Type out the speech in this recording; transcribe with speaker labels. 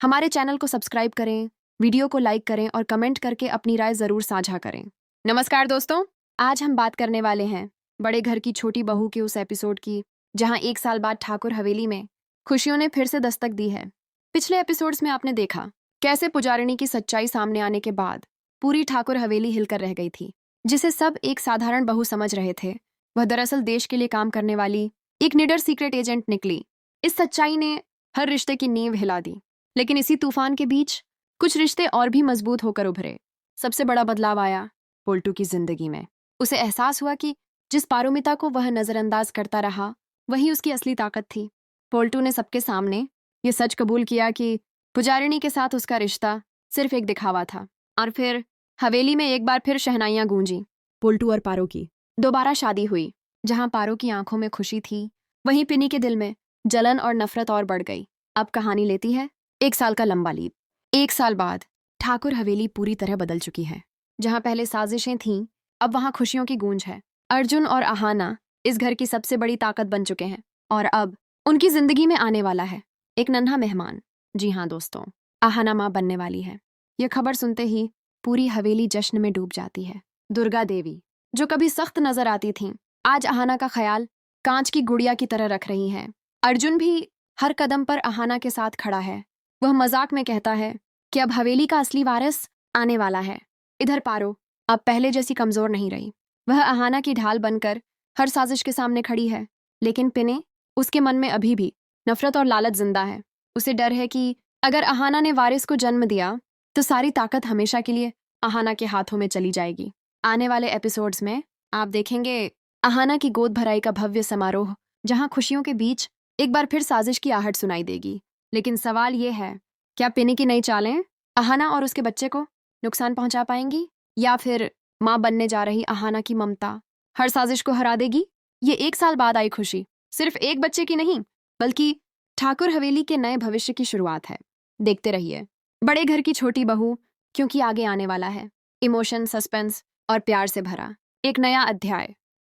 Speaker 1: हमारे चैनल को सब्सक्राइब करें, वीडियो को लाइक करें और कमेंट करके अपनी राय ज़रूर साझा करें। नमस्कार दोस्तों, आज हम बात करने वाले हैं बड़े घर की छोटी बहू के उस एपिसोड की जहां 1 साल बाद ठाकुर हवेली में खुशियों ने फिर से दस्तक दी है। पिछले एपिसोड्स में आपने देखा कैसे पुजारिनी की सच्चाई सामने आने के बाद पूरी ठाकुर हवेली हिलकर रह गई थी। जिसे सब एक साधारण बहू समझ रहे थे, वह दरअसल देश के लिए काम करने वाली एक निडर सीक्रेट एजेंट निकली। इस सच्चाई ने हर रिश्ते की नींव हिला दी। लेकिन इसी तूफान के बीच कुछ रिश्ते और भी मजबूत होकर उभरे। सबसे बड़ा बदलाव आया पोल्टू की जिंदगी में। उसे एहसास हुआ कि जिस पारुमिता को वह नजरअंदाज करता रहा, वही उसकी असली ताकत थी। पोल्टू ने सबके सामने ये सच कबूल किया कि पुजारिनी के साथ उसका रिश्ता सिर्फ एक दिखावा था। और फिर हवेली में एक बार फिर शहनाइयां गूंजी। पोल्टू और पारो की दोबारा शादी हुई। जहां पारो की आंखों में खुशी थी, वहीं पिनी के दिल में जलन और नफरत और बढ़ गई। अब कहानी लेती है 1 साल का लंबा लीप। 1 साल बाद ठाकुर हवेली पूरी तरह बदल चुकी है। जहां पहले साजिशें थीं, अब वहां खुशियों की गूंज है। अर्जुन और आहाना इस घर की सबसे बड़ी ताकत बन चुके हैं और अब उनकी जिंदगी में आने वाला है एक नन्हा मेहमान। जी हाँ दोस्तों, आहाना माँ बनने वाली है। यह खबर सुनते ही पूरी हवेली जश्न में डूब जाती है। दुर्गा देवी, जो कभी सख्त नजर आती थीं, आज आहाना का ख्याल कांच की गुड़िया की तरह रख रही हैं। अर्जुन भी हर कदम पर आहाना के साथ खड़ा है। वह मजाक में कहता है कि अब हवेली का असली वारिस आने वाला है। इधर पारो अब पहले जैसी कमजोर नहीं रही। वह आहाना की ढाल बनकर हर साजिश के सामने खड़ी है। लेकिन पिने, उसके मन में अभी भी नफरत और लालच जिंदा है। उसे डर है कि अगर आहाना ने वारिस को जन्म दिया तो सारी ताकत हमेशा के लिए आहाना के हाथों में चली जाएगी। आने वाले एपिसोड्स में आप देखेंगे आहाना की गोद भराई का भव्य समारोह, जहां खुशियों के बीच एक बार फिर साजिश की आहट सुनाई देगी। लेकिन सवाल ये है, क्या पिनी की नई चालें आहाना और उसके बच्चे को नुकसान पहुंचा पाएंगी, या फिर मां बनने जा रही आहाना की ममता हर साजिश को हरा देगी? ये 1 साल बाद आई खुशी सिर्फ एक बच्चे की नहीं, बल्कि ठाकुर हवेली के नए भविष्य की शुरुआत है। देखते रहिए बड़े घर की छोटी बहू, क्योंकि आगे आने वाला है इमोशन, सस्पेंस और प्यार से भरा एक नया अध्याय।